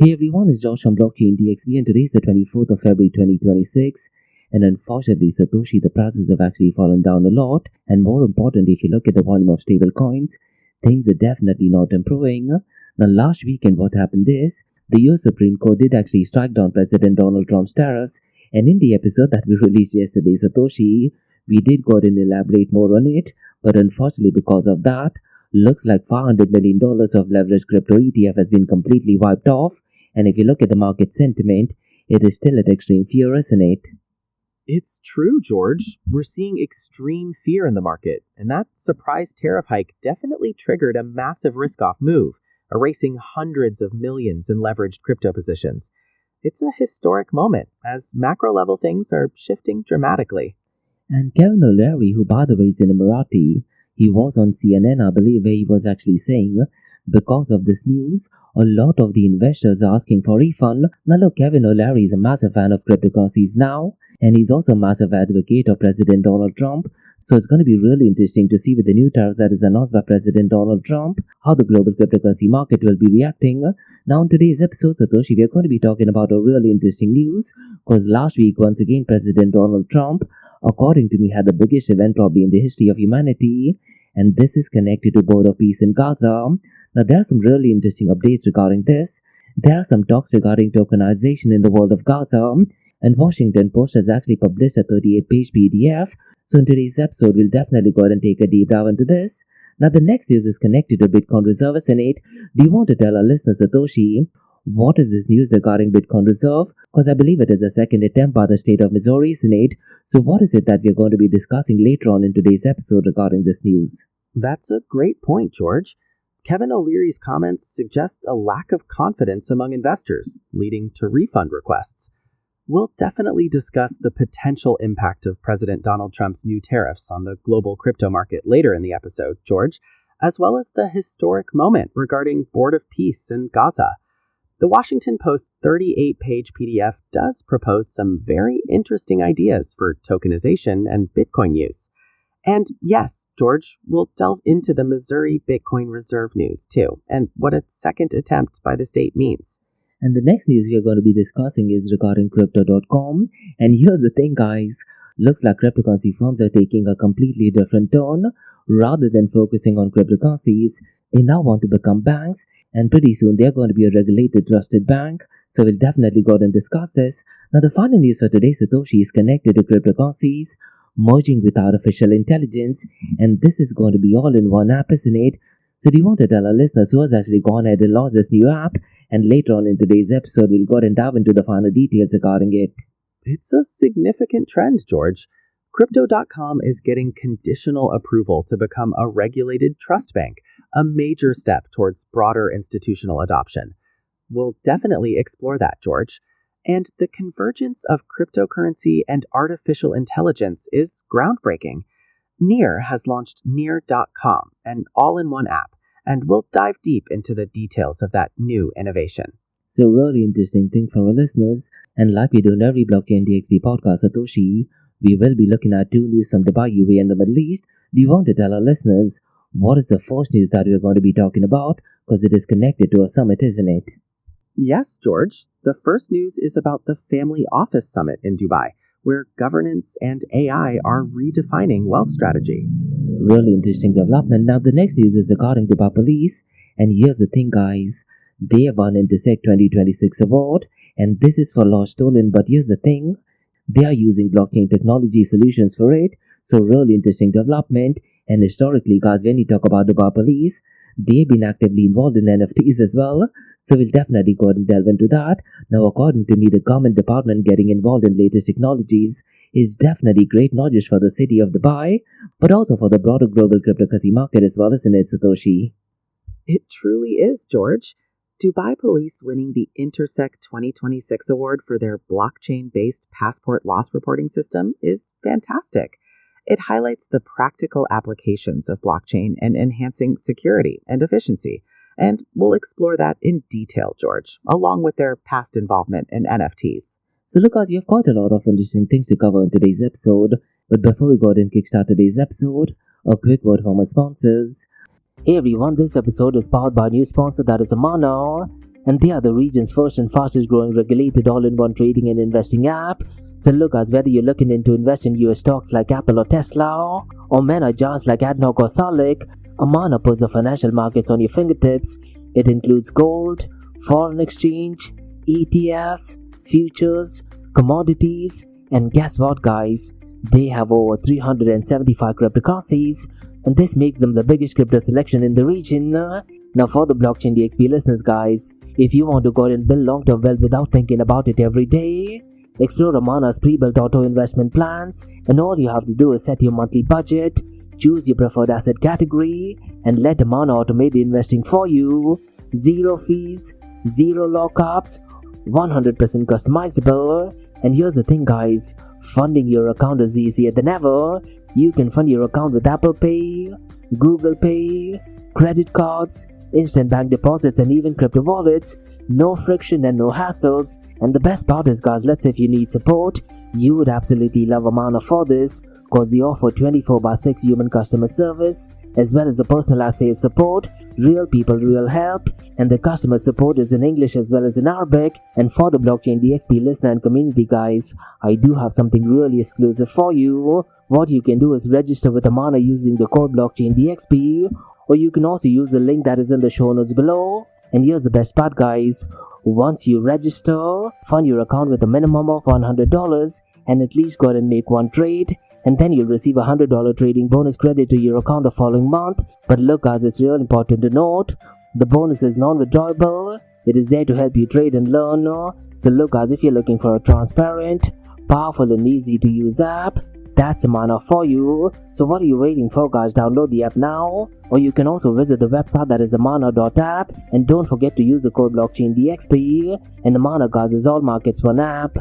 Hey everyone, it's Josh from Blockchain DXB and today is the 24th of February 2026 and unfortunately Satoshi the prices have actually fallen down a lot, and more importantly if you look at the volume of stable coins, things are definitely not improving. Now last weekend what happened is, the US Supreme Court did actually strike down President Donald Trump's tariffs, and in the episode that we released yesterday, Satoshi, we did go ahead and elaborate more on it, but unfortunately because of that, looks like $500 million of leveraged crypto ETF has been completely wiped off. And if you look at the market sentiment, it is still at extreme fear, isn't it? It's true, George. We're seeing extreme fear in the market, and that surprise tariff hike definitely triggered a massive risk-off move, erasing hundreds of millions in leveraged crypto positions. It's a historic moment, as macro-level things are shifting dramatically. And Kevin O'Leary, who by the way is in Emirati, he was on CNN, I believe, where he was actually saying, because of this news, a lot of the investors are asking for refund. Now look, Kevin O'Leary is a massive fan of cryptocurrencies now, and he's also a massive advocate of President Donald Trump. So it's going to be really interesting to see with the new tariffs that is announced by President Donald Trump, how the global cryptocurrency market will be reacting. Now in today's episode, Satoshi, we are going to be talking about a really interesting news, because last week, once again, President Donald Trump, according to me, had the biggest event probably in the history of humanity, and this is connected to border peace in Gaza. Now there are some really interesting updates regarding this. There are some talks regarding tokenization in the world of Gaza, and Washington Post has actually published a 38-page PDF. So in today's episode, we'll definitely go ahead and take a deep dive into this. Now the next news is connected to Bitcoin Reserve, isn't it? Do you want to tell our listeners, Satoshi, what is this news regarding Bitcoin Reserve? Because I believe it is a second attempt by the state of Missouri, isn't it? So what is it that we're going to be discussing later on in today's episode regarding this news? That's a great point, George. Kevin O'Leary's comments suggest a lack of confidence among investors, leading to refund requests. We'll definitely discuss the potential impact of President Donald Trump's new tariffs on the global crypto market later in the episode, George, as well as the historic moment regarding Board of Peace in Gaza. The Washington Post's 38-page PDF does propose some very interesting ideas for tokenization and Bitcoin use. And yes, George, we'll delve into the Missouri Bitcoin Reserve news too, and what a second attempt by the state means. And the next news we are going to be discussing is regarding Crypto.com. And here's the thing, guys. Looks like cryptocurrency firms are taking a completely different turn. Rather than focusing on cryptocurrencies, they now want to become banks. And pretty soon they're going to be a regulated, trusted bank. So we'll definitely go ahead and discuss this. Now the final news for today, Satoshi, is connected to cryptocurrencies merging with artificial intelligence. And this is going to be all in one app, isn't it? So do you want to tell our listeners who has actually gone ahead and launched this new app? And later on in today's episode, we'll go ahead and dive into the final details regarding it. It's a significant trend, George. Crypto.com is getting conditional approval to become a regulated trust bank, a major step towards broader institutional adoption. We'll definitely explore that, George. And the convergence of cryptocurrency and artificial intelligence is groundbreaking. Near has launched Near.com, an all-in-one app, and we'll dive deep into the details of that new innovation. So really interesting thing for our listeners, and like we do in every Blockchain DXB podcast, Satoshi, we will be looking at two news from Dubai, UAE and the Middle East. Do you want to tell our listeners what is the first news that we're going to be talking about? Because it is connected to a summit, isn't it? Yes, George. The first news is about the Family Office Summit in Dubai, where governance and AI are redefining wealth strategy. Really interesting development. Now the next news is regarding Dubai Police, and here's the thing, guys. They have won Intersect 2026 award, and this is for lost stolen, but here's the thing. They are using blockchain technology solutions for it, so really interesting development. And historically, guys, when you talk about Dubai Police, they've been actively involved in NFTs as well. So we'll definitely go ahead and delve into that. Now, according to me, the government department getting involved in latest technologies is definitely great, not just for the city of Dubai, but also for the broader global cryptocurrency market as well, isn't it, Satoshi? It truly is, George. Dubai Police winning the Intersect 2026 award for their blockchain-based passport loss reporting system is fantastic. It highlights the practical applications of blockchain and enhancing security and efficiency. And we'll explore that in detail, George, along with their past involvement in NFTs. So look, guys, we have quite a lot of interesting things to cover in today's episode. But before we go ahead and kickstart today's episode, a quick word from our sponsors. Hey everyone, this episode is powered by a new sponsor, that is Amana. and they are the region's first and fastest growing regulated all-in-one trading and investing app. So look guys, whether you're looking into investing in US stocks like Apple or Tesla, or mega giants like ADNOC or Salik, Amana puts the financial markets on your fingertips. It includes gold, foreign exchange, ETFs, futures, commodities, and guess what guys? They have over 375 cryptocurrencies, and this makes them the biggest crypto selection in the region. Now for the blockchain DXB listeners guys, if you want to go and build long-term wealth without thinking about it every day, explore Amana's pre-built auto investment plans, and all you have to do is set your monthly budget, choose your preferred asset category, and let Amana automate the investing for you. Zero fees, zero lockups, 100% customizable. And here's the thing guys, funding your account is easier than ever. You can fund your account with Apple Pay, Google Pay, credit cards, instant bank deposits, and even crypto wallets. No friction and no hassles. And the best part is guys, let's say if you need support, you would absolutely love Amana for this, because they offer 24/6 human customer service, as well as a personalized sales support, real people, real help, and the customer support is in English as well as in Arabic. And for the blockchain DXB listener and community guys, I do have something really exclusive for you. What you can do is register with Amana using the code blockchain DXB, or you can also use the link that is in the show notes below. And here's the best part guys, once you register, fund your account with a minimum of $100 and at least go ahead and make one trade, and then you'll receive a $100 trading bonus credit to your account the following month. But look guys, it's real important to note, the bonus is non-withdrawable. It is there to help you trade and learn. So look guys, if you're looking for a transparent, powerful and easy to use app, that's Amana for you. So what are you waiting for guys? Download the app now, or you can also visit the website that is amana.app, and don't forget to use the code blockchain DXB. And Amana guys is all markets one app.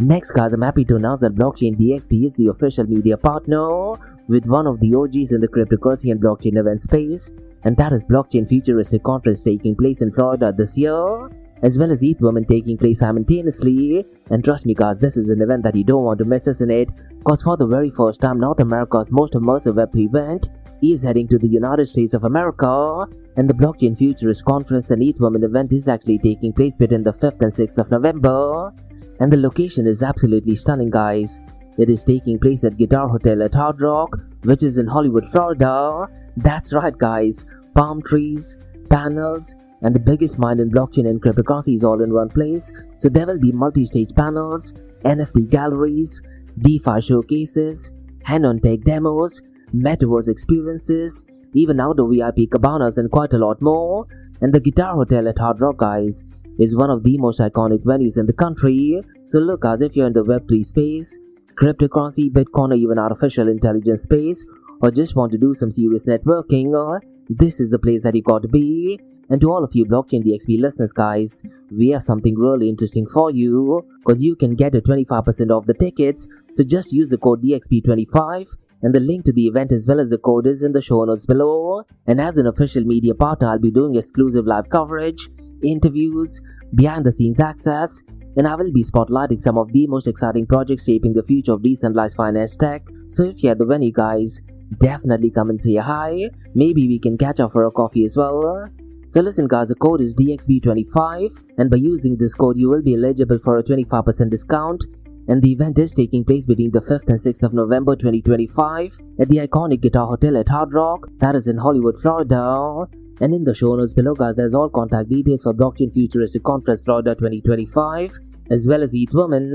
Next guys, I'm happy to announce that blockchain DXB is the official media partner with one of the OGs in the cryptocurrency and blockchain event space, and that is Blockchain Futuristic Conference taking place in Florida this year, as well as ETH Women taking place simultaneously. And trust me guys, this is an event that you don't want to miss, isn't it? Because for the very first time, North America's most immersive Web3 event is heading to the United States of America, and the Blockchain Futurist Conference and ETH Women event is actually taking place between the 5th and 6th of November. And the location is absolutely stunning guys. It is taking place at Guitar Hotel at Hard Rock, which is in Hollywood, Florida. That's right guys, palm trees, panels, and the biggest mind in blockchain and cryptocurrencies all in one place. So there will be multi-stage panels, NFT galleries, DeFi showcases, hand-on tech demos, metaverse experiences, even outdoor VIP cabanas, and quite a lot more. And the Guitar Hotel at Hard Rock guys is one of the most iconic venues in the country. So look guys, if you're in the Web3 space, cryptocurrency, Bitcoin, or even artificial intelligence space, or just want to do some serious networking, this is the place that you got to be. And to all of you blockchain DXB listeners guys, we have something really interesting for you, because you can get a 25% off the tickets. So just use the code DXB25, and the link to the event as well as the code is in the show notes below. And as an official media partner, I'll be doing exclusive live coverage, interviews, behind the scenes access, and I will be spotlighting some of the most exciting projects shaping the future of decentralized finance tech. So if you're at the venue guys, definitely come and say hi. Maybe we can catch up for a coffee as well. So listen guys, the code is DXB25, and by using this code you will be eligible for a 25% discount. And the event is taking place between the 5th and 6th of November 2025 at the iconic Guitar Hotel at Hard Rock, that is in Hollywood, Florida. And in the show notes below guys, there's all contact details for Blockchain Futuristic Conference Florida 2025, as well as ETH Women.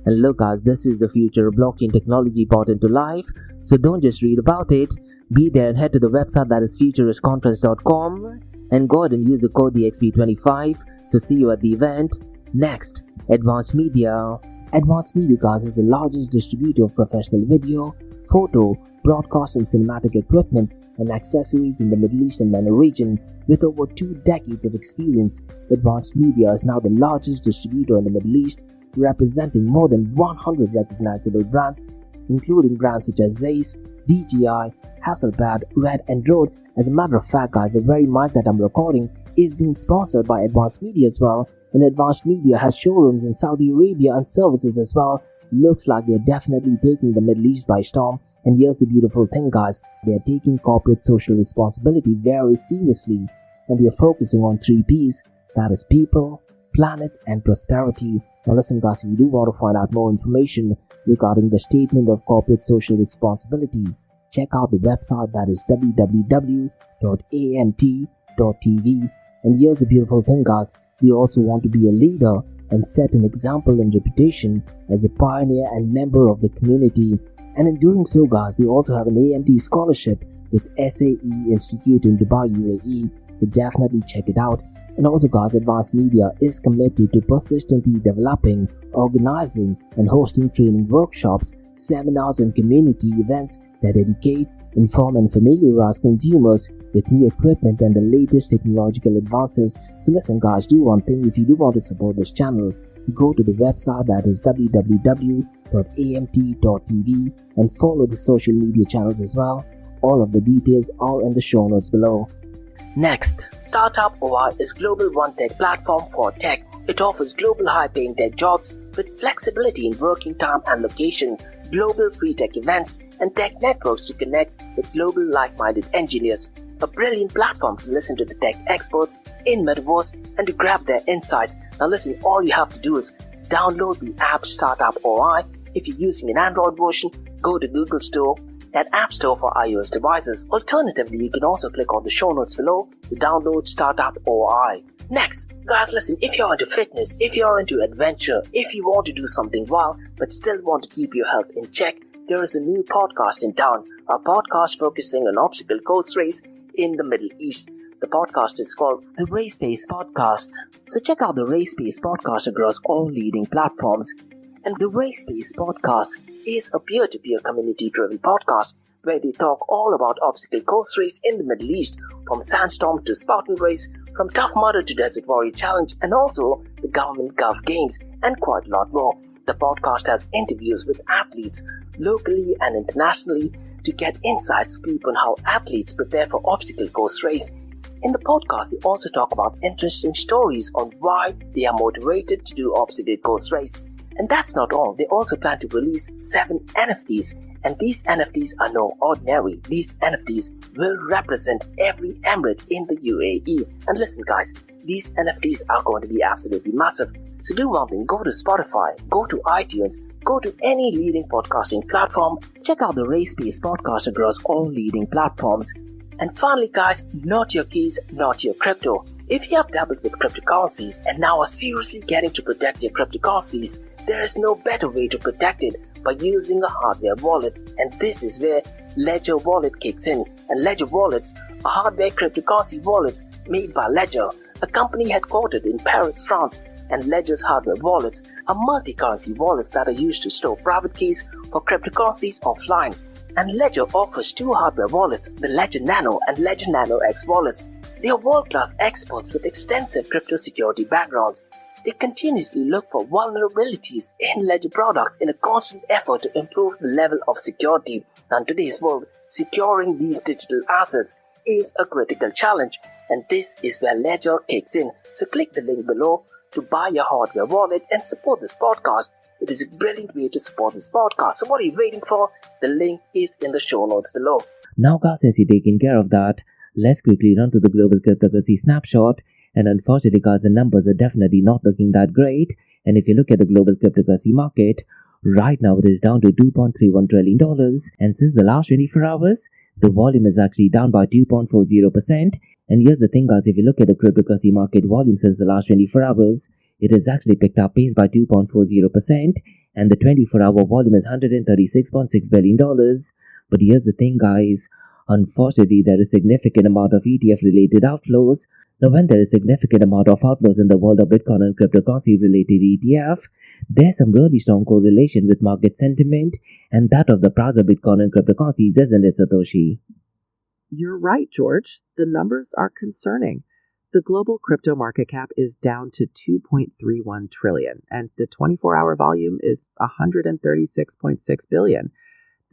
And look guys, this is the future of blockchain technology brought into life, so don't just read about it, be there and head to the website that is futuristconference.com, and go ahead and use the code DXB25. So see you at the event. Next, Advanced Media. Advanced Media guys is the largest distributor of professional video, photo, broadcast and cinematic equipment and accessories in the Middle East and MENA region. With over 2 decades of experience, Advanced Media is now the largest distributor in the Middle East, representing more than 100 recognizable brands, including brands such as Zeiss, DJI, Hasselblad, Red and Rode. As a matter of fact guys, the very mic that I'm recording is being sponsored by Advanced Media as well, and Advanced Media has showrooms in Saudi Arabia and services as well. Looks like they're definitely taking the Middle East by storm. And here's the beautiful thing guys, they're taking corporate social responsibility very seriously, and they're focusing on 3 P's: That is people, planet, and prosperity. Now listen guys, if you do want to find out more information regarding the statement of corporate social responsibility, check out the website, that is www.amt.tv. And here's the beautiful thing guys, they also want to be a leader and set an example and reputation as a pioneer and member of the community. And in doing so guys, they also have an AMT scholarship with SAE Institute in Dubai, UAE, so definitely check it out. And also guys, Advanced Media is committed to persistently developing, organizing and hosting training workshops, seminars and community events that educate, inform and familiarize consumers with new equipment and the latest technological advances. So listen guys, do one thing. If you do want to support this channel, go to the website, that is www.amt.tv, and follow the social media channels as well. All of the details are in the show notes below. Next, Startup OI is global one-tech platform for tech. It offers global high-paying tech jobs with flexibility in working time and location, global free tech events, and tech networks to connect with global like-minded engineers. A brilliant platform to listen to the tech experts in Metaverse and to grab their insights. Now listen, all you have to do is download the app Startup OI. If you're using an Android version, go to Google Store, that App Store for iOS devices. Alternatively, you can also click on the show notes below to download Startup OI. Next, guys, listen, if you're into fitness, if you're into adventure, if you want to do something wild but still want to keep your health in check, there is a new podcast in town, a podcast focusing on obstacle course race in the Middle East. The podcast is called the Reservce Podcast. So check out the Reservce Podcast across all leading platforms. And the Reservce Podcast is a peer-to-peer community-driven podcast where they talk all about obstacle course race in the Middle East, from Sandstorm to Spartan Race, from Tough Mudder to Desert Warrior Challenge, and also the Government Gov Games, and quite a lot more. The podcast has interviews with athletes locally and internationally to get inside scoop on how athletes prepare for obstacle course race. In the podcast, they also talk about interesting stories on why they are motivated to do obstacle course race. And that's not all. They also plan to release 7 NFTs, and these NFTs are no ordinary. These NFTs will represent every emirate in the UAE. And listen guys, these NFTs are going to be absolutely massive. So do one thing, go to Spotify, go to iTunes, go to any leading podcasting platform, check out the Reservce Podcast across all leading platforms. And finally guys, not your keys, not your crypto. If you have dabbled with cryptocurrencies and now are seriously getting to protect your cryptocurrencies, there is no better way to protect it by using a hardware wallet. And this is where Ledger Wallet kicks in. And Ledger Wallets are hardware cryptocurrency wallets made by Ledger, a company headquartered in Paris, France. And Ledger's hardware wallets are multi-currency wallets that are used to store private keys for cryptocurrencies offline. And Ledger offers 2 hardware wallets, the Ledger Nano and Ledger Nano X wallets. They are world-class experts with extensive crypto security backgrounds. They continuously look for vulnerabilities in Ledger products in a constant effort to improve the level of security. Now, in today's world, securing these digital assets is a critical challenge, and this is where Ledger kicks in. So click the link below to buy your hardware wallet and support this podcast. It is a brilliant way to support this podcast. So what are you waiting for? The link is in the show notes below. Now guys, since you've taken care of that, let's quickly run to the global cryptocurrency snapshot. And unfortunately guys, the numbers are definitely not looking that great. And if you look at the global cryptocurrency market, right now it is down to $2.31 trillion. And since the last 24 hours, the volume is actually down by 2.40%. And here's the thing guys, if you look at the cryptocurrency market volume since the last 24 hours, it has actually picked up pace by 2.40%. And the 24-hour volume is $136.6 billion. But here's the thing guys, unfortunately there is significant amount of ETF related outflows. Now when there is significant amount of outflows in the world of Bitcoin and cryptocurrency related ETF, there's some really strong correlation with market sentiment and that of the price of Bitcoin and cryptocurrencies, isn't it, Satoshi? You're right, George. The numbers are concerning. The global crypto market cap is down to 2.31 trillion, and the 24-hour volume is 136.6 billion.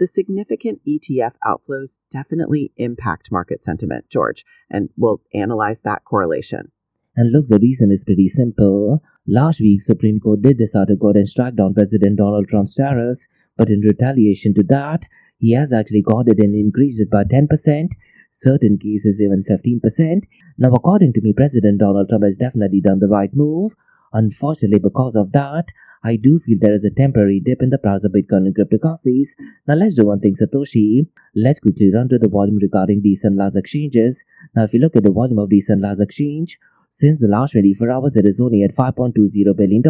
The significant ETF outflows definitely impact market sentiment, George, and we'll analyze that correlation. And look, the reason is pretty simple. Last week, Supreme Court did decide to go and strike down President Donald Trump's tariffs, but in retaliation to that, he has actually got it and increased it by 10%. certain cases even 15%. Now, according to me, President Donald Trump has definitely done the right move. Unfortunately, because of that, I do feel there is a temporary dip in the price of Bitcoin and cryptocurrencies. Now, let's do one thing, Satoshi. Let's quickly run to the volume regarding decentralized exchanges. Now, if you look at the volume of decentralized exchange, since the last 24 hours, it is only at $5.20 billion.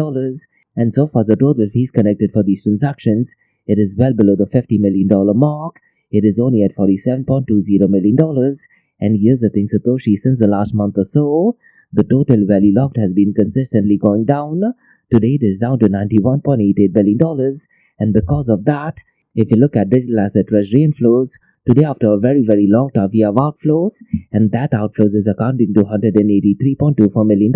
And so far, the total fees connected for these transactions, it is well below the $50 million mark. It is only at $47.20 million. And here's the thing, Satoshi, since the last month or so, the total value locked has been consistently going down. Today, it is down to $91.88 billion. And because of that, if you look at digital asset treasury inflows, today after a very, very long time, we have outflows, and that outflows is accounting to $183.24 million.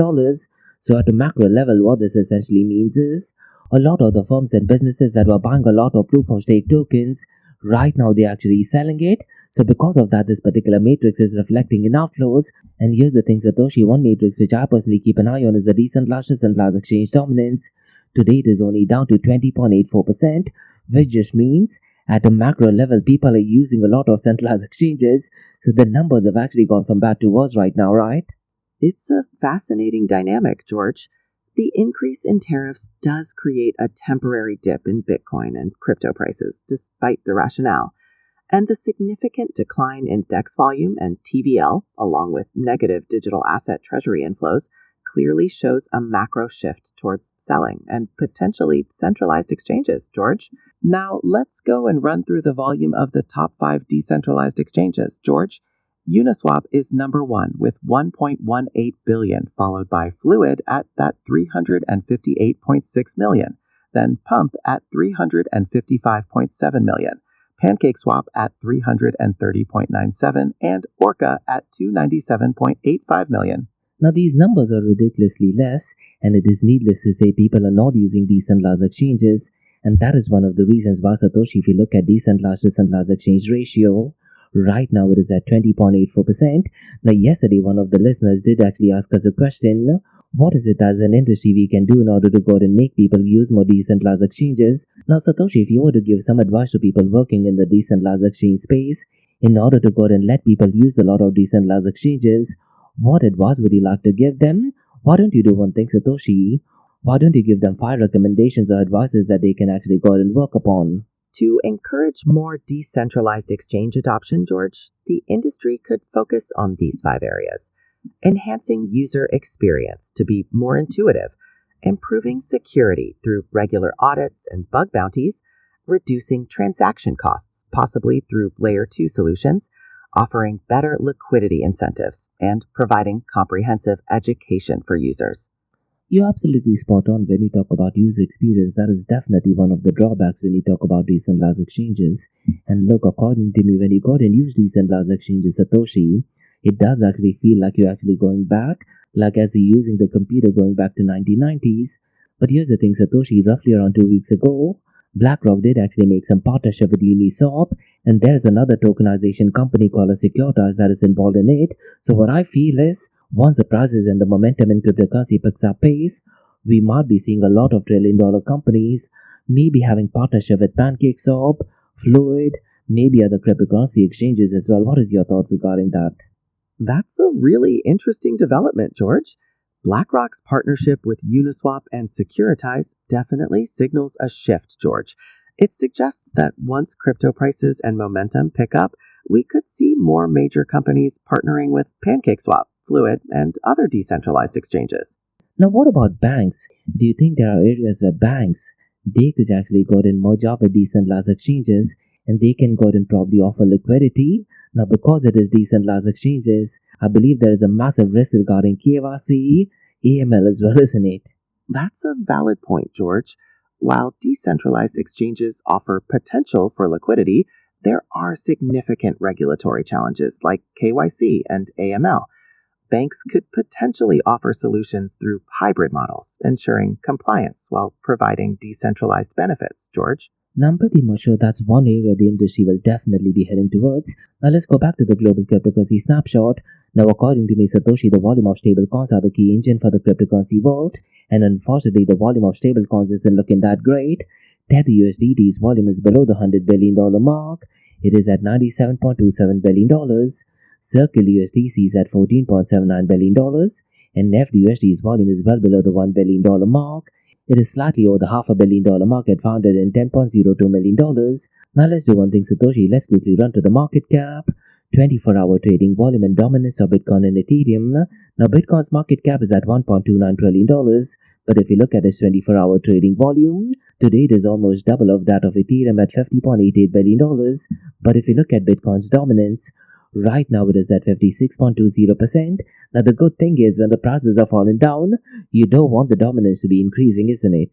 So at a macro level, what this essentially means is a lot of the firms and businesses that were buying a lot of proof of stake tokens, right now they're actually selling it. So because of that, this particular matrix is reflecting in outflows. And here's the thing, Satoshi, one matrix which I personally keep an eye on is the decentralized exchange dominance. Today it is only down to 20.84%, which just means at a macro level, people are using a lot of centralized exchanges. So the numbers have actually gone from bad to worse right now, right? It's a fascinating dynamic, George. The increase in tariffs does create a temporary dip in Bitcoin and crypto prices, despite the rationale. And the significant decline in DEX volume and TVL, along with negative digital asset treasury inflows, clearly shows a macro shift towards selling and potentially centralized exchanges, George. Now, let's go and run through the volume of the top 5 decentralized exchanges, George. Uniswap is number 1 with 1.18 billion, followed by Fluid at that 358.6 million, then Pump at 355.7 million, PancakeSwap at 330.97, and Orca at 297.85 million. Now these numbers are ridiculously less, and it is needless to say people are not using decentralized exchanges, and that is one of the reasons why, Satoshi, if you look at decentralized to centralized exchange ratio, right now it is at 20.84%. Now yesterday one of the listeners did actually ask us a question, what is it as an industry we can do in order to go out and make people use more decentralized exchanges? Now Satoshi, if you were to give some advice to people working in the decentralized exchange space, in order to go out and let people use a lot of decentralized exchanges, what advice would you like to give them? Why don't you do one thing, Satoshi? Why don't you give them 5 recommendations or advices that they can actually go out and work upon? To encourage more decentralized exchange adoption, George, the industry could focus on these 5 areas. Enhancing user experience to be more intuitive, improving security through regular audits and bug bounties, reducing transaction costs, possibly through Layer 2 solutions, offering better liquidity incentives, and providing comprehensive education for users. You're absolutely spot on when you talk about user experience. That is definitely one of the drawbacks when you talk about decentralized exchanges. And look, according to me, when you go and use decentralized exchanges, Satoshi, it does actually feel like you're actually going back, like as you're using the computer going back to 1990s. But here's the thing, Satoshi, roughly around 2 weeks ago, BlackRock did actually make some partnership with Uniswap, and there's another tokenization company called Securitas that is involved in it. So what I feel is, once the prices and the momentum in cryptocurrency picks up pace, we might be seeing a lot of trillion-dollar companies maybe having partnership with PancakeSwap, Fluid, maybe other cryptocurrency exchanges as well. What is your thoughts regarding that? That's a really interesting development, George. BlackRock's partnership with Uniswap and Securitize definitely signals a shift, George. It suggests that once crypto prices and momentum pick up, we could see more major companies partnering with PancakeSwap, Fluid, and other decentralized exchanges. Now, what about banks? Do you think there are areas where banks, they could actually go and merge up with decentralized exchanges, and they can go and probably offer liquidity? Now, because it is decentralized exchanges, I believe there is a massive risk regarding KYC, AML as well, isn't it? That's a valid point, George. While decentralized exchanges offer potential for liquidity, there are significant regulatory challenges like KYC and AML. Banks could potentially offer solutions through hybrid models, ensuring compliance while providing decentralized benefits, George. Now, I'm pretty much sure that's one area the industry will definitely be heading towards. Now, let's go back to the global cryptocurrency snapshot. Now, according to me, Satoshi, the volume of stablecoins are the key engine for the cryptocurrency world. And unfortunately, the volume of stablecoins isn't looking that great. Tether USDT's volume is below the $100 billion mark. It is at $97.27 billion. Circle USDC is at $14.79 billion, and NEFT USD's volume is well below the $1 billion mark. It is slightly over the $500 million market founded in $10.02 million. Now let's do one thing, Satoshi. Let's quickly run to the market cap, 24-hour trading volume and dominance of Bitcoin and Ethereum. Now Bitcoin's market cap is at $1.29 trillion, but if you look at its 24-hour trading volume, today it is almost double of that of Ethereum at $50.88 billion. But if you look at Bitcoin's dominance, right now it is at 56.20%. Now the good thing is when the prices are falling down, you don't want the dominance to be increasing, isn't it?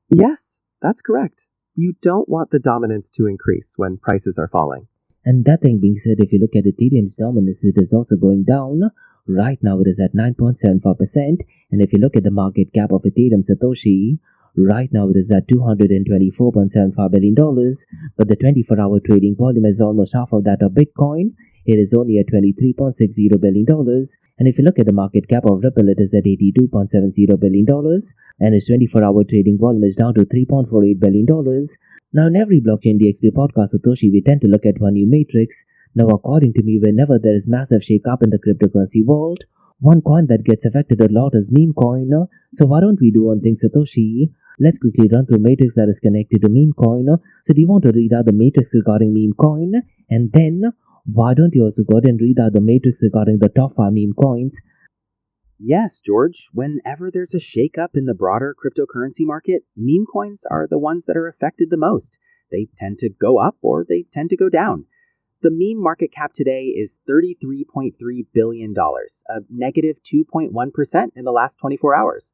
Yes, that's correct. You don't want the dominance to increase when prices are falling. And that thing being said, if you look at Ethereum's dominance, it is also going down. Right now it is at 9.74%. And if you look at the market cap of Ethereum Satoshi, right now it is at $224.75 billion. But the 24-hour trading volume is almost half of that of Bitcoin. It is only at $23.60 billion. And if you look at the market cap of Ripple, it is at $82.70 billion. And its 24-hour trading volume is down to $3.48 billion. Now, in every blockchain DXB podcast, Satoshi, we tend to look at one new matrix. Now, according to me, whenever there is massive shake-up in the cryptocurrency world, one coin that gets affected a lot is meme coin. So why don't we do one thing, Satoshi? Let's quickly run through a matrix that is connected to meme coin. So do you want to read out the matrix regarding meme coin? And then, why don't you also go ahead and read out the matrix regarding the top 5 meme coins? Yes, George. Whenever there's a shake-up in the broader cryptocurrency market, meme coins are the ones that are affected the most. They tend to go up or they tend to go down. The meme market cap today is $33.3 billion, a negative 2.1% in the last 24 hours.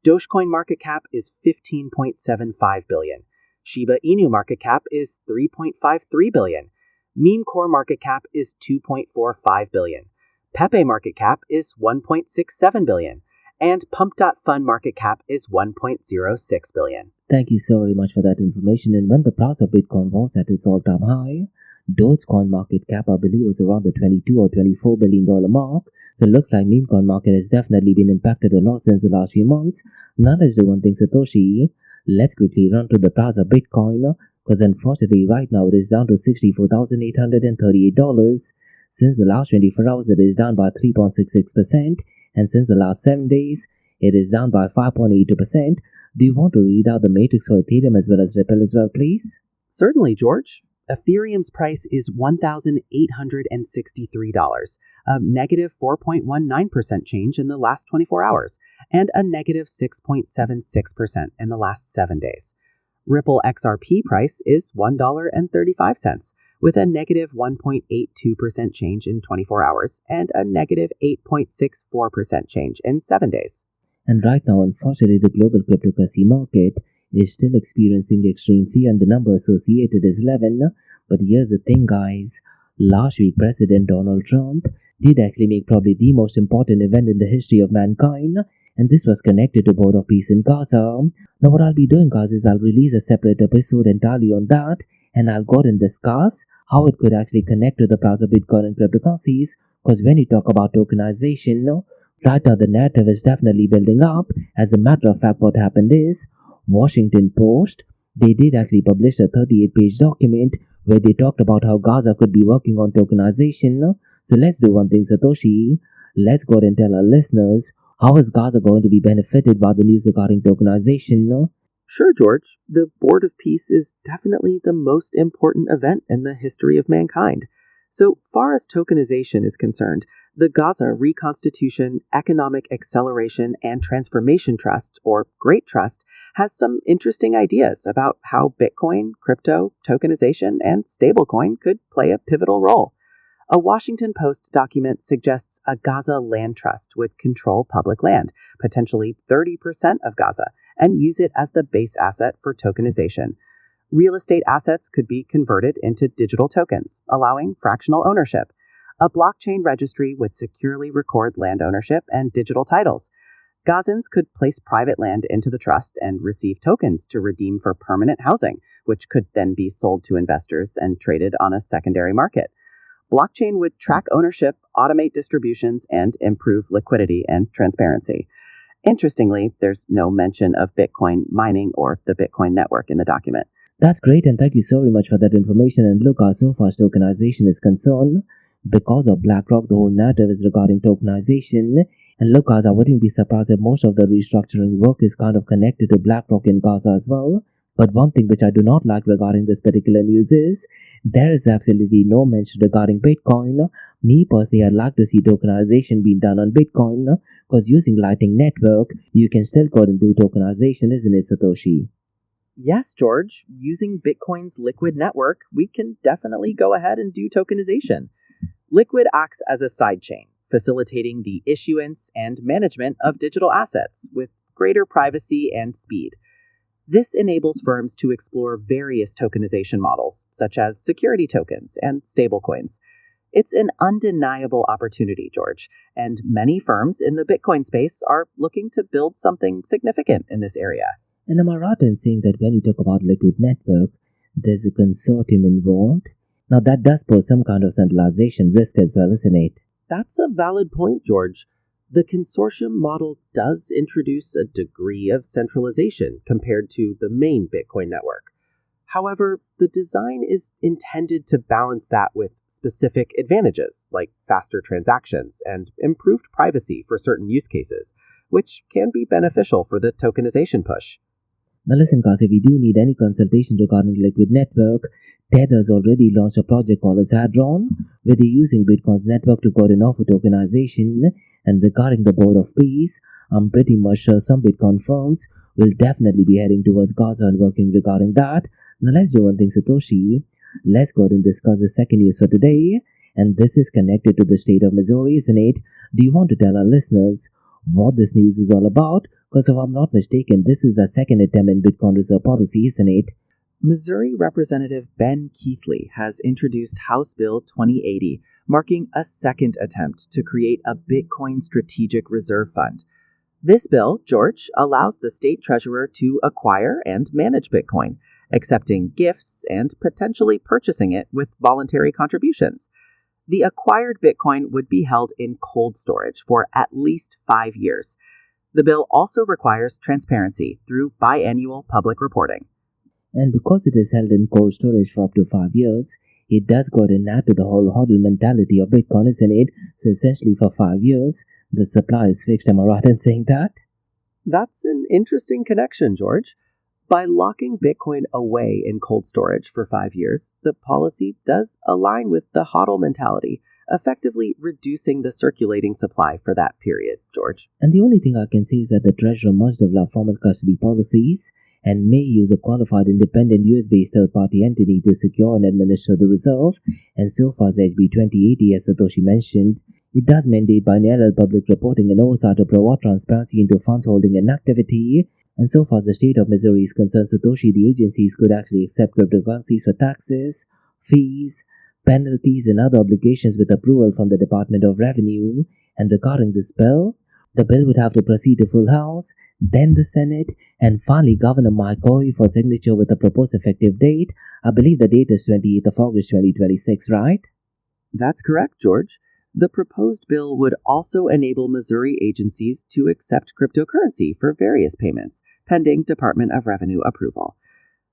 Dogecoin market cap is $15.75 billion. Shiba Inu market cap is $3.53 billion. Meme Core market cap is $2.45 billion. Pepe market cap is $1.67 billion. And Pump.Fund market cap is $1.06 billion. Thank you so very much for that information. And when the price of Bitcoin was at its all-time high, Dogecoin market cap, I believe, was around the $22 or $24 billion mark. So it looks like meme coin market has definitely been impacted a lot since the last few months. Now let's do one thing, Satoshi. Let's quickly run to the price of Bitcoin, because unfortunately right now it is down to $64,838. Since the last 24 hours it is down by 3.66%, and since the last 7 days it is down by 5.82%. Do you want to read out the matrix for Ethereum as well as Ripple as well, please? Certainly, George. Ethereum's price is $1,863, a negative 4.19% change in the last 24 hours, and a negative 6.76% in the last 7 days. Ripple XRP price is $1.35, with a negative 1.82% change in 24 hours and a negative 8.64% change in 7 days. And right now, unfortunately, the global cryptocurrency market is still experiencing extreme fear, and the number associated is 11. But here's the thing, guys. Last week, President Donald Trump did actually make probably the most important event in the history of mankind, and this was connected to Board of Peace in Gaza. Now, what I'll be doing, guys, is I'll release a separate episode entirely on that, and I'll go and discuss how it could actually connect to the price of Bitcoin and cryptocurrencies, because when you talk about tokenization, right now the narrative is definitely building up. As a matter of fact, what happened is, Washington Post, they did actually publish a 38-page document where they talked about how Gaza could be working on tokenization. So let's do one thing, Satoshi. Let's go ahead and tell our listeners, how is Gaza going to be benefited by the news regarding tokenization? Sure, George. The Board of Peace is definitely the most important event in the history of mankind. So far as tokenization is concerned, the Gaza Reconstitution, Economic Acceleration, and Transformation Trust, or Great Trust, has some interesting ideas about how Bitcoin, crypto, tokenization, and stablecoin could play a pivotal role. A Washington Post document suggests a Gaza land trust would control public land, potentially 30% of Gaza, and use it as the base asset for tokenization. Real estate assets could be converted into digital tokens, allowing fractional ownership. A blockchain registry would securely record land ownership and digital titles. Gazans could place private land into the trust and receive tokens to redeem for permanent housing, which could then be sold to investors and traded on a secondary market. Blockchain would track ownership, automate distributions, and improve liquidity and transparency. Interestingly, there's no mention of Bitcoin mining or the Bitcoin network in the document. That's great, and thank you so very much for that information. And look, so far as tokenization is concerned, Because of BlackRock, the whole narrative is regarding tokenization. And look, guys, I wouldn't be surprised if most of the restructuring work is kind of connected to BlackRock in Gaza as well. But one thing which I do not like regarding this particular news is there is absolutely no mention regarding Bitcoin. Me personally, I'd like to see tokenization being done on Bitcoin because using Lightning Network, you can still go and do tokenization, isn't it, Satoshi? Yes, George. Using Bitcoin's Liquid network, we can definitely go ahead and do tokenization. Liquid acts as a sidechain, facilitating the issuance and management of digital assets with greater privacy and speed. This enables firms to explore various tokenization models, such as security tokens and stablecoins. It's an undeniable opportunity, George, and many firms in the Bitcoin space are looking to build something significant in this area. And am I right in saying that when you talk about Liquid Network, there's a consortium involved? Now that does pose some kind of centralization risk as well, isn't it? That's a valid point, George. The consortium model does introduce a degree of centralization compared to the main Bitcoin network. However, the design is intended to balance that with specific advantages, like faster transactions and improved privacy for certain use cases, which can be beneficial for the tokenization push. Now listen, guys, if you do need any consultation regarding Liquid Network, Tether's already launched a project called Hadron, where they're using Bitcoin's network to coordinate for tokenization. And regarding the Board of Peace, I'm pretty much sure some Bitcoin firms will definitely be heading towards Gaza and working regarding that. Now let's do one thing, Satoshi. Let's go ahead and discuss the second news for today. And this is connected to the state of Missouri, isn't it? Do you want to tell our listeners what this news is all about? Because if I'm not mistaken, this is the second attempt in Bitcoin reserve policy, isn't it? Missouri Representative Ben Keithley has introduced House Bill 2080, marking a second attempt to create a Bitcoin strategic reserve fund. This bill, George, allows the state treasurer to acquire and manage Bitcoin, accepting gifts and potentially purchasing it with voluntary contributions. The acquired Bitcoin would be held in cold storage for at least 5 years. The bill also requires transparency through biannual public reporting. And because it is held in cold storage for up to 5 years, it does go and add to the whole hodl mentality of Bitcoin, isn't it? So essentially for 5 years, the supply is fixed. Am I right in saying that? That's an interesting connection, George. By locking Bitcoin away in cold storage for 5 years, the policy does align with the hodl mentality, effectively reducing the circulating supply for that period, George. And the only thing I can say is that the treasurer must develop formal custody policies and may use a qualified independent US-based third-party entity to secure and administer the reserve. And so far as HB 2080, as Satoshi mentioned, it does mandate biennial public reporting and oversight to provide transparency into funds holding and activity. And so far as the state of Missouri is concerned, Satoshi, the agencies could actually accept cryptocurrencies for taxes, fees, penalties, and other obligations with approval from the Department of Revenue. And regarding this bill, the bill would have to proceed to full House, then the Senate, and finally Governor Mike Hoy for signature with a proposed effective date. I believe the date is 28th of August 2026, right? That's correct, George. The proposed bill would also enable Missouri agencies to accept cryptocurrency for various payments, pending Department of Revenue approval.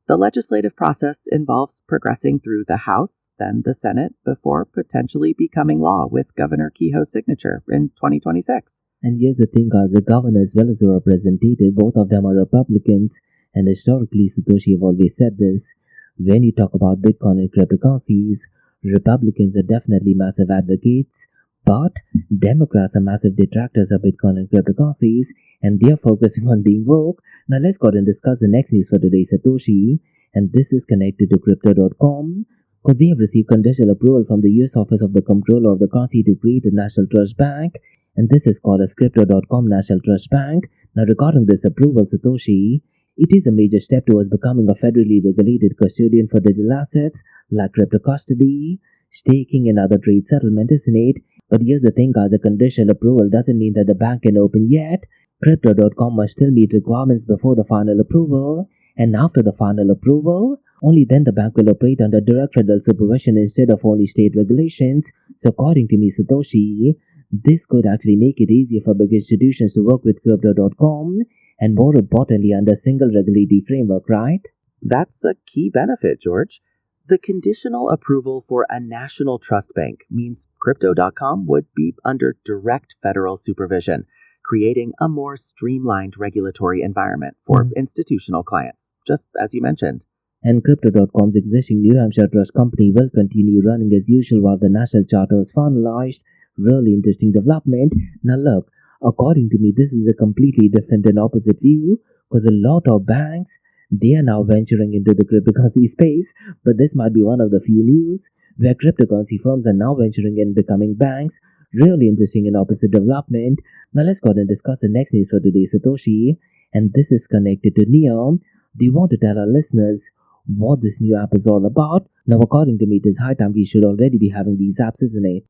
The legislative process involves progressing through the House, then the Senate, before potentially becoming law with Governor Kehoe's signature in 2026. And here's the thing, guys, the governor as well as the representative, both of them are Republicans, and historically, Satoshi have always said this, when you talk about Bitcoin and cryptocurrencies, Republicans are definitely massive advocates, but Democrats are massive detractors of Bitcoin and cryptocurrencies, and they're focusing on being woke. Now let's go ahead and discuss the next news for today, Satoshi, and this is connected to Crypto.com, because they have received conditional approval from the US Office of the Comptroller of the Currency to create a National Trust Bank, and this is called as Crypto.com National Trust Bank. Now regarding this approval, Satoshi, it is a major step towards becoming a federally regulated custodian for digital assets like crypto custody, staking, and other trade settlement, isn't it? But here's the thing, guys, a conditional approval doesn't mean that the bank can open yet. Crypto.com must still meet requirements before the final approval, and after the final approval, only then the bank will operate under direct federal supervision instead of only state regulations. So according to me, Satoshi, this could actually make it easier for big institutions to work with Crypto.com, and more importantly, under a single regulatory framework, right? That's a key benefit, George. The conditional approval for a national trust bank means Crypto.com would be under direct federal supervision, creating a more streamlined regulatory environment for institutional clients, just as you mentioned. And Crypto.com's existing New Hampshire Trust Company will continue running as usual while the national charter is finalized. Really interesting development. Now look, according to me, this is a completely different and opposite view because a lot of banks, they are now venturing into the cryptocurrency space, but this might be one of the few news where cryptocurrency firms are now venturing in becoming banks. Really interesting and opposite development. Now let's go ahead and discuss the next news for today, Satoshi, and this is connected to Neo. Do you want to tell our listeners what this new app is all about? Now, according to me, it is high time we should already be having these apps, isn't it?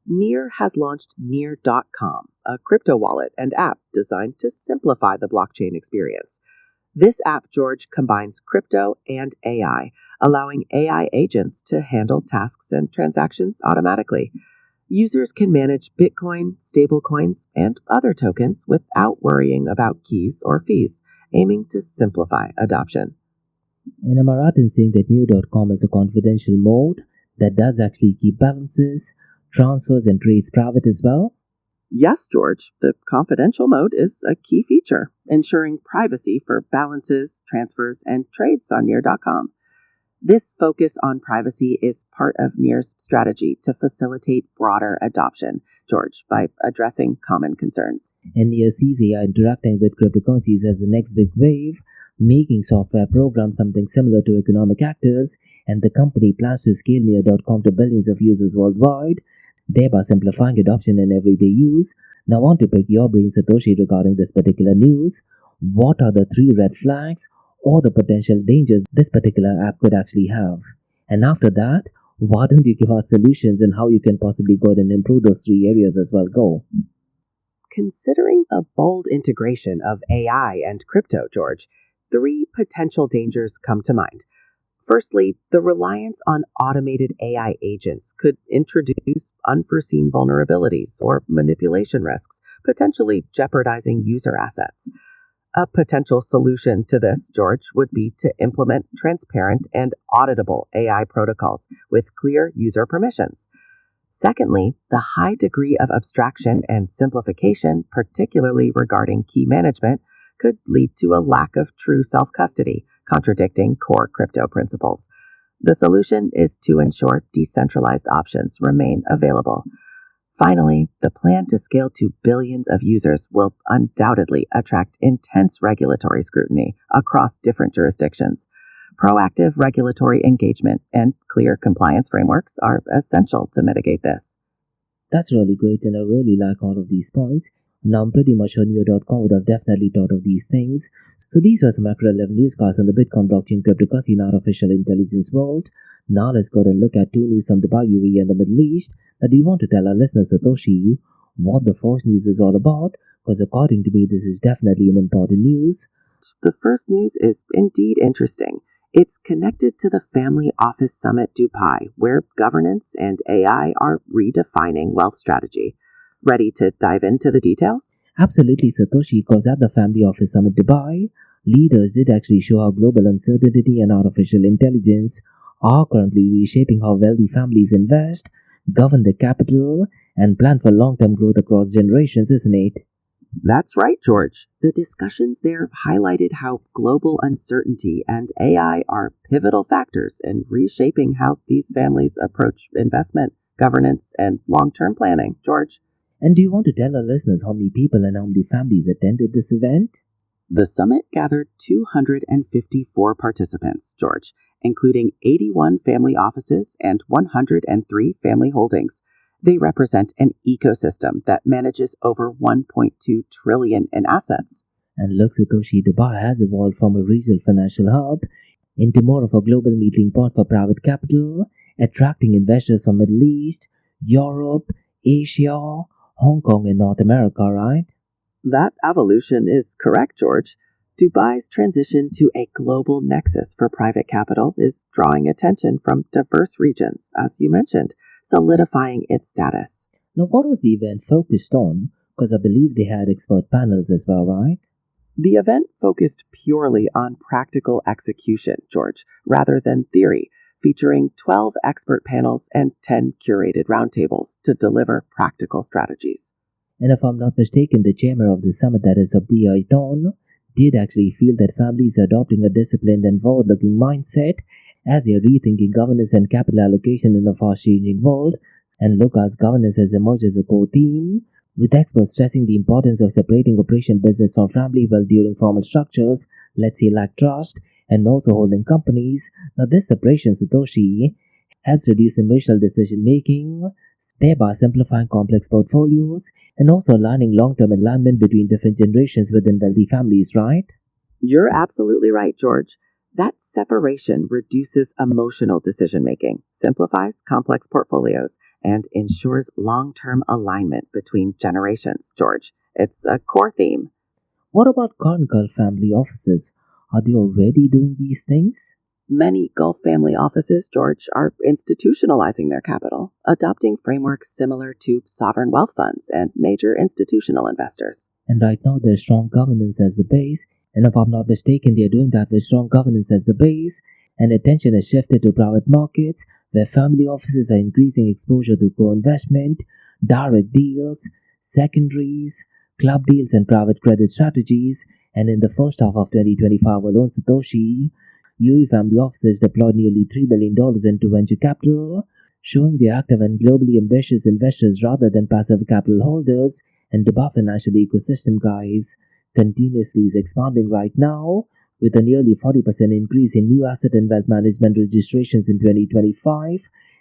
Near has launched Near.com, a crypto wallet and app designed to simplify the blockchain experience. This app, George, combines crypto and AI, allowing AI agents to handle tasks and transactions automatically. Users can manage Bitcoin, stablecoins, and other tokens without worrying about keys or fees, aiming to simplify adoption. And am I right in saying that New.com is a confidential mode that does actually keep balances, transfers, and trades private as well? Yes, George, the confidential mode is a key feature, ensuring privacy for balances, transfers, and trades on Near.com. This focus on privacy is part of Near's strategy to facilitate broader adoption, George, by addressing common concerns. And Near sees AI interacting with cryptocurrencies as the next big wave, making software programs something similar to economic actors, and the company plans to scale Near.com to billions of users worldwide, thereby simplifying adoption and everyday use. Now I want to pick your brain, Satoshi, regarding this particular news. What are the 3 red flags or the potential dangers this particular app could actually have? And after that, why don't you give out solutions and how you can possibly go ahead and improve those 3 areas as well? Go. Considering a bold integration of AI and crypto, George, 3 potential dangers come to mind. Firstly, the reliance on automated AI agents could introduce unforeseen vulnerabilities or manipulation risks, potentially jeopardizing user assets. A potential solution to this, George, would be to implement transparent and auditable AI protocols with clear user permissions. Secondly, the high degree of abstraction and simplification, particularly regarding key management, could lead to a lack of true self-custody, contradicting core crypto principles. The solution is to ensure decentralized options remain available. Finally, the plan to scale to billions of users will undoubtedly attract intense regulatory scrutiny across different jurisdictions. Proactive regulatory engagement and clear compliance frameworks are essential to mitigate this. That's really great, and I really like all of these points. Now, I'm pretty much sure Neo.com would have definitely thought of these things. So these were some macro level newscasts on the Bitcoin blockchain cryptocurrency and artificial intelligence world. Now let's go and look at 2 news from Dubai, UAE and the Middle East. Now, do you want to tell our listeners, Satoshi, what the first news is all about? Because according to me, this is definitely an important news. The first news is indeed interesting. It's connected to the Family Office Summit Dubai, where governance and AI are redefining wealth strategy. Ready to dive into the details? Absolutely, Satoshi, because at the Family Office Summit Dubai, leaders did actually show how global uncertainty and artificial intelligence are currently reshaping how wealthy families invest, govern their capital, and plan for long-term growth across generations, isn't it? That's right, George. The discussions there highlighted how global uncertainty and AI are pivotal factors in reshaping how these families approach investment, governance, and long-term planning. George? And do you want to tell our listeners how many people and how many families attended this event? The summit gathered 254 participants, George, including 81 family offices and 103 family holdings. They represent an ecosystem that manages over $1.2 trillion in assets. And look, Satoshi, Dubai has evolved from a regional financial hub into more of a global meeting point for private capital, attracting investors from Middle East, Europe, Asia, Hong Kong, and North America, right? That evolution is correct, George. Dubai's transition to a global nexus for private capital is drawing attention from diverse regions, as you mentioned, solidifying its status. Now, what was the event focused on? Because I believe they had expert panels as well, right? The event focused purely on practical execution, George, rather than theory, featuring 12 expert panels and 10 curated roundtables to deliver practical strategies. And if I'm not mistaken, the chairman of the summit, that is of the Dawn, did actually feel that families are adopting a disciplined and forward-looking mindset as they are rethinking governance and capital allocation in a fast-changing world. And look, as governance has emerged as a core theme, with experts stressing the importance of separating operation business from family wealth during formal structures, let's say like trust, and also holding companies. Now this separation, Satoshi, helps reduce emotional decision making, thereby simplifying complex portfolios and also aligning long-term alignment between different generations within wealthy families, right? You're absolutely right, George. That separation reduces emotional decision making, simplifies complex portfolios, and ensures long-term alignment between generations, George. It's a core theme. What about current Gulf family offices? Are they already doing these things? Many Gulf family offices, George, are institutionalizing their capital, adopting frameworks similar to sovereign wealth funds and major institutional investors. And right now there's strong governance as the base, and if I'm not mistaken, they're doing that with strong governance as the base, and attention has shifted to private markets, where family offices are increasing exposure to co-investment, direct deals, secondaries, club deals, and private credit strategies. And in the first half of 2025 alone, Satoshi, UAE family offices deployed nearly $3 billion into venture capital, showing the active and globally ambitious investors rather than passive capital holders. And Dubai financial ecosystem, guys, continuously is expanding right now, with a nearly 40% increase in new asset and wealth management registrations in 2025,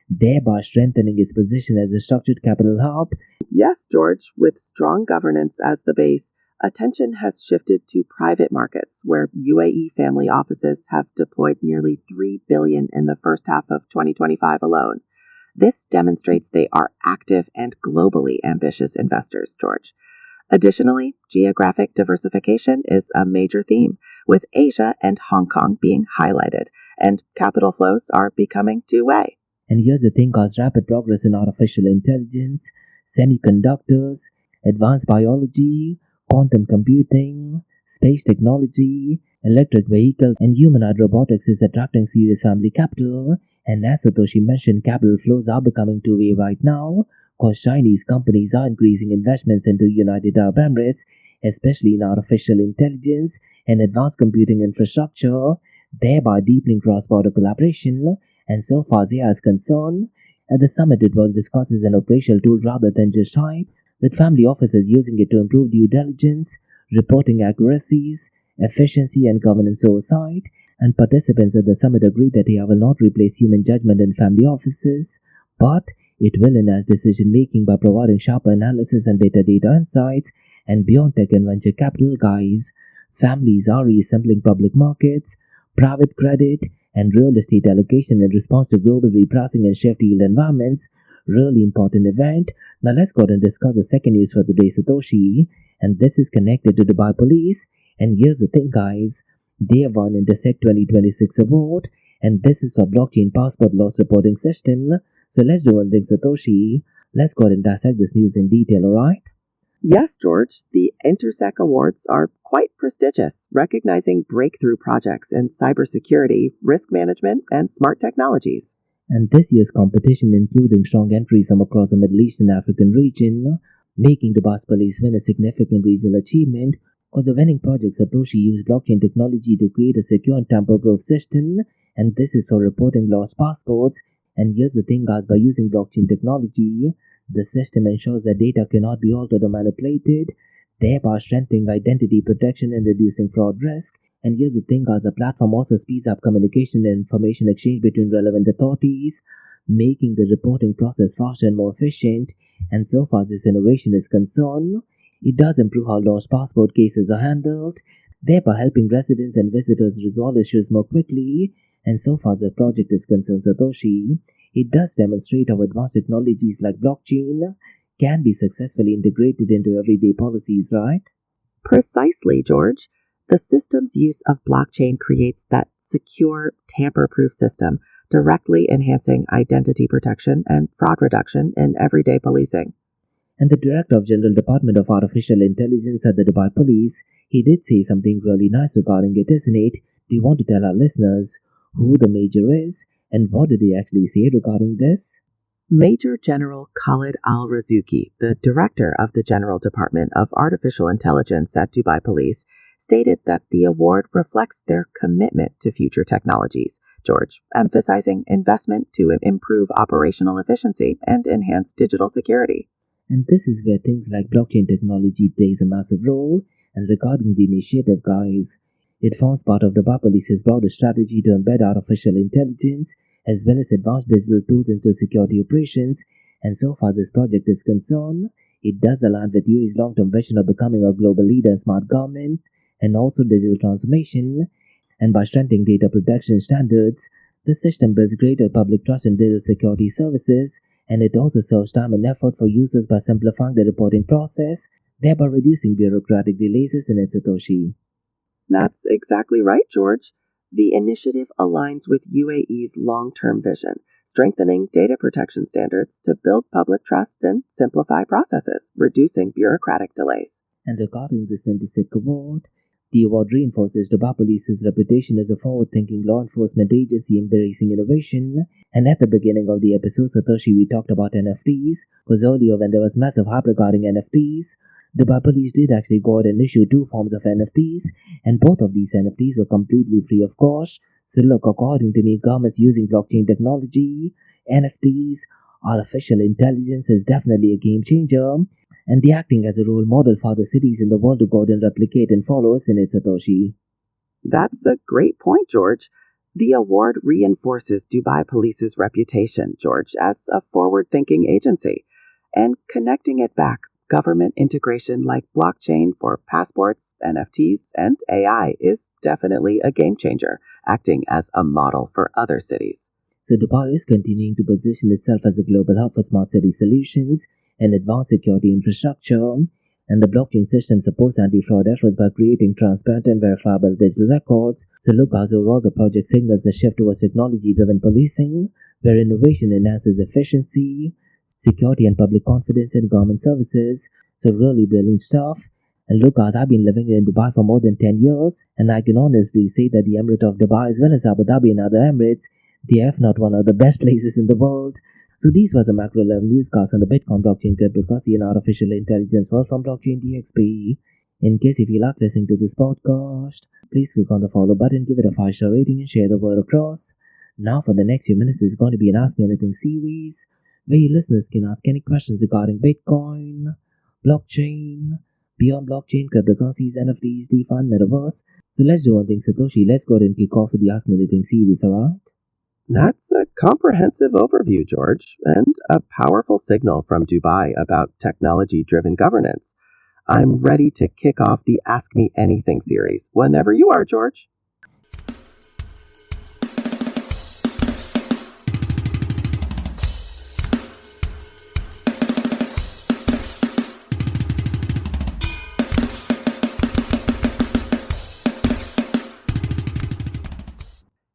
thereby strengthening its position as a structured capital hub. Yes, George, with strong governance as the base, attention has shifted to private markets, where UAE family offices have deployed nearly $3 billion in the first half of 2025 alone. This demonstrates they are active and globally ambitious investors, George. Additionally, geographic diversification is a major theme, with Asia and Hong Kong being highlighted, and capital flows are becoming two-way. And here's the thing, guys, rapid progress in artificial intelligence, semiconductors, advanced biology, quantum computing, space technology, electric vehicles, and humanoid robotics is attracting serious family capital. And as Satoshi mentioned, capital flows are becoming two-way right now, because Chinese companies are increasing investments into United Arab Emirates, especially in artificial intelligence and advanced computing infrastructure, thereby deepening cross-border collaboration. And so far as AI is concerned, at the summit it was discussed as an operational tool rather than just hype, with family offices using it to improve due diligence, reporting accuracies, efficiency, and governance oversight. And participants at the summit agreed that AI will not replace human judgment in family offices, but it will enhance decision making by providing sharper analysis and better data insights. And beyond tech and venture capital, guys, families are reassembling public markets, private credit, and real estate allocation in response to global repricing and shift yield environments. Really important event. Now let's go ahead and discuss the second news for today, Satoshi, and this is connected to Dubai Police. And here's the thing, guys, they have won Intersect 2026 award, and this is for blockchain passport loss reporting system. So let's do one thing, Satoshi. Let's go ahead and dissect this news in detail, alright? Yes, George, the Intersect Awards are quite prestigious, recognizing breakthrough projects in cybersecurity, risk management, and smart technologies. And this year's competition including strong entries from across the Middle East and African region, making Dubai Police win a significant regional achievement, because the winning project Satoshi used blockchain technology to create a secure and tamper-proof system, and this is for reporting lost passports. And here's the thing, guys, by using blockchain technology, the system ensures that data cannot be altered or manipulated, thereby strengthening identity protection and reducing fraud risk. And here's the thing, guys, the platform also speeds up communication and information exchange between relevant authorities, making the reporting process faster and more efficient. And so far as this innovation is concerned, it does improve how lost passport cases are handled, thereby helping residents and visitors resolve issues more quickly. And so far as the project is concerned, Satoshi, it does demonstrate how advanced technologies like blockchain can be successfully integrated into everyday policies, right? Precisely, George. The system's use of blockchain creates that secure, tamper-proof system, directly enhancing identity protection and fraud reduction in everyday policing. And the Director of General Department of Artificial Intelligence at the Dubai Police, he did say something really nice regarding it, isn't it? Do you want to tell our listeners who the major is And what did he actually say regarding this? Major General Khalid al-Razuki, the director of the General Department of Artificial Intelligence at Dubai Police, stated that the award reflects their commitment to future technologies, George, emphasizing investment to improve operational efficiency and enhance digital security. And this is where things like blockchain technology plays a massive role. And regarding the initiative, guys, it forms part of Dubai Police's broader strategy to embed artificial intelligence as well as advanced digital tools into security operations. And so far as this project is concerned, it does align with UAE's long-term vision of becoming a global leader in smart government and also digital transformation. And by strengthening data protection standards, the system builds greater public trust in digital security services, and it also saves time and effort for users by simplifying the reporting process, thereby reducing bureaucratic delays in Satoshi. That's exactly right, George. The initiative aligns with UAE's long-term vision, strengthening data protection standards to build public trust and simplify processes, reducing bureaucratic delays. And regarding the Synthetic Award, the award reinforces Dubai Police's reputation as a forward-thinking law enforcement agency embracing innovation. And at the beginning of the episode, Satoshi, we talked about NFTs, because earlier when there was massive hype regarding NFTs, Dubai Police did actually go out and issue 2 forms of NFTs, and both of these NFTs were completely free of cost. So look, according to me, governments using blockchain technology, NFTs, artificial intelligence is definitely a game changer, and they're acting as a role model for the cities in the world to go out and replicate and follow us in it, Satoshi. That's a great point, George. The award reinforces Dubai Police's reputation, George, as a forward-thinking agency, and connecting it back, government integration like blockchain for passports, NFTs, and AI is definitely a game changer, acting as a model for other cities. So Dubai is continuing to position itself as a global hub for smart city solutions and advanced security infrastructure, and the blockchain system supports anti-fraud efforts by creating transparent and verifiable digital records. So look, as overall, the project signals a shift towards technology-driven policing, where innovation enhances efficiency, security and public confidence in government services. So really brilliant stuff. And look, guys, I've been living in Dubai for more than 10 years, and I can honestly say that the Emirate of Dubai as well as Abu Dhabi and other Emirates, they are if not one of the best places in the world. So these was a macro level newscast on the Bitcoin, blockchain, cryptocurrency and artificial intelligence world from blockchain DXB. In case if you like listening to this podcast, please click on the follow button, give it a 5-star rating and share the word across. Now for the next few minutes is going to be an Ask Me Anything series, where your listeners can ask any questions regarding Bitcoin, blockchain, beyond blockchain, cryptocurrencies, NFTs, DeFi, and Metaverse. So let's do one thing, Satoshi. Let's go ahead and kick off with the Ask Me Anything series, alright? That's a comprehensive overview, George, and a powerful signal from Dubai about technology-driven governance. I'm ready to kick off the Ask Me Anything series whenever you are, George.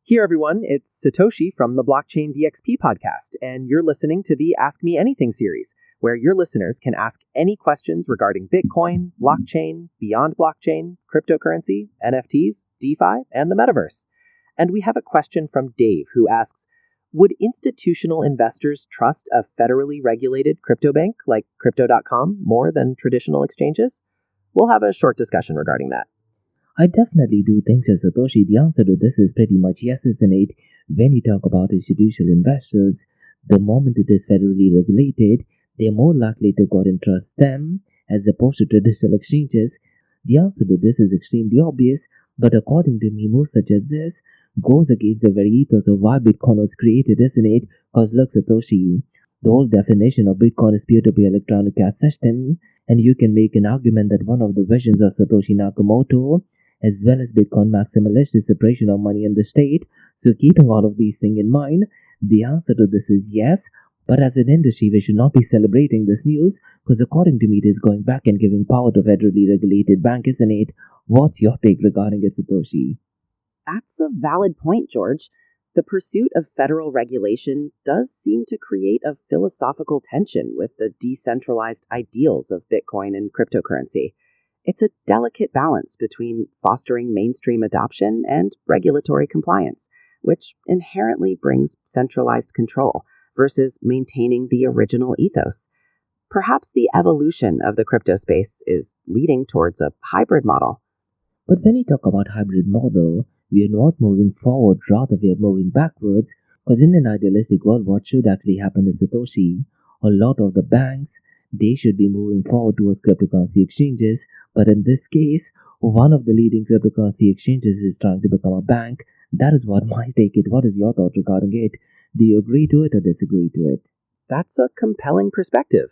Here, everyone, it's Satoshi from the Blockchain DXP podcast, and you're listening to the Ask Me Anything series, where your listeners can ask any questions regarding Bitcoin, blockchain, beyond blockchain, cryptocurrency, NFTs, DeFi, and the Metaverse. And we have a question from Dave, who asks, would institutional investors trust a federally regulated crypto bank like Crypto.com more than traditional exchanges? We'll have a short discussion regarding that. I definitely do think so, Satoshi. The answer to this is pretty much yes, isn't it? When you talk about institutional investors, the moment it is federally regulated, they're more likely to go and trust them as opposed to traditional exchanges. The answer to this is extremely obvious, but according to me, moves such as this goes against the very ethos of why Bitcoin was created, isn't it? Because look, Satoshi, the whole definition of Bitcoin is peer-to-peer electronic cash system, and you can make an argument that one of the visions of Satoshi Nakamoto as well as Bitcoin maximalist is separation of money and the state. So keeping all of these things in mind, the answer to this is yes, but as an industry we should not be celebrating this news, because according to me it is going back and giving power to federally regulated bank, isn't it? What's your take regarding it, Satoshi? That's a valid point, George. The pursuit of federal regulation does seem to create a philosophical tension with the decentralized ideals of Bitcoin and cryptocurrency. It's a delicate balance between fostering mainstream adoption and regulatory compliance, which inherently brings centralized control versus maintaining the original ethos. Perhaps the evolution of the crypto space is leading towards a hybrid model. But when we talk about hybrid model, we are not moving forward, rather we are moving backwards, because in an idealistic world, what should actually happen is Satoshi. A lot of the banks, they should be moving forward towards cryptocurrency exchanges, but in this case, one of the leading cryptocurrency exchanges is trying to become a bank. That is what my take it. What is your thought regarding it? Do you agree to it or disagree to it? That's a compelling perspective.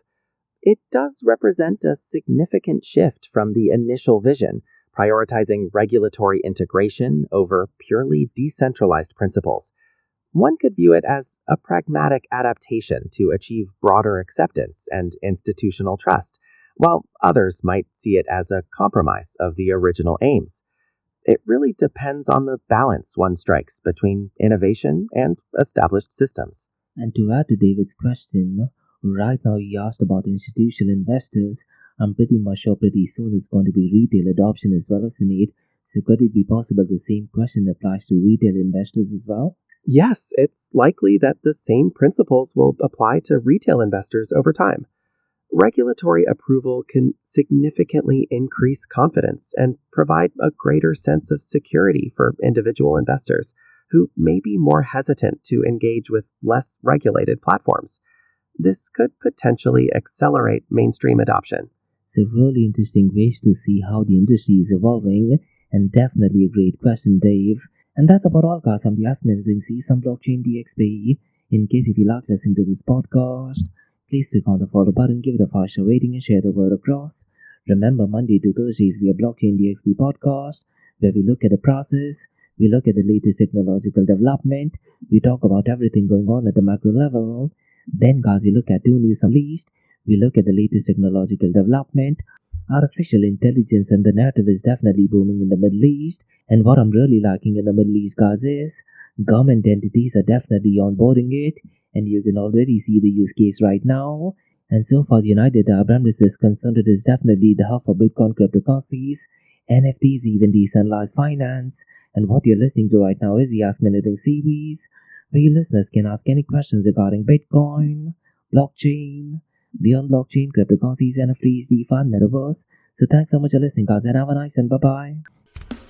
It does represent a significant shift from the initial vision, prioritizing regulatory integration over purely decentralized principles. One could view it as a pragmatic adaptation to achieve broader acceptance and institutional trust, while others might see it as a compromise of the original aims. It really depends on the balance one strikes between innovation and established systems. And to add to David's question, right now he asked about institutional investors. I'm pretty much sure pretty soon it's going to be retail adoption as well as in it. So could it be possible the same question applies to retail investors as well? Yes, it's likely that the same principles will apply to retail investors over time. Regulatory approval can significantly increase confidence and provide a greater sense of security for individual investors who may be more hesitant to engage with less regulated platforms. This could potentially accelerate mainstream adoption. So really interesting ways to see how the industry is evolving, and definitely a great question, Dave. And that's about all, guys. I'm the Ask Me Anything See Some Blockchain DXB. In case if you like listening to this podcast, please click on the follow button, give it a 5-star rating, and share the word across. Remember, Monday to Thursdays, we are Blockchain DXB podcast, where we look at the process, we look at the latest technological development, we talk about everything going on at the macro level. Then, guys, we look at 2 news unleashed, we look at the latest technological development. Artificial intelligence and the narrative is definitely booming in the Middle East. And what I'm really liking in the Middle East, guys, is government entities are definitely onboarding it. And you can already see the use case right now. And so far as United Arab Emirates is concerned, it is definitely the hub for Bitcoin cryptocurrencies, NFTs, even decentralized finance. And what you're listening to right now is the Ask Me Anything series, where your listeners can ask any questions regarding Bitcoin, blockchain, beyond blockchain, cryptocurrencies, NFTs, DeFi, and Metaverse. So thanks so much for listening, guys, and have a nice one. Bye-bye.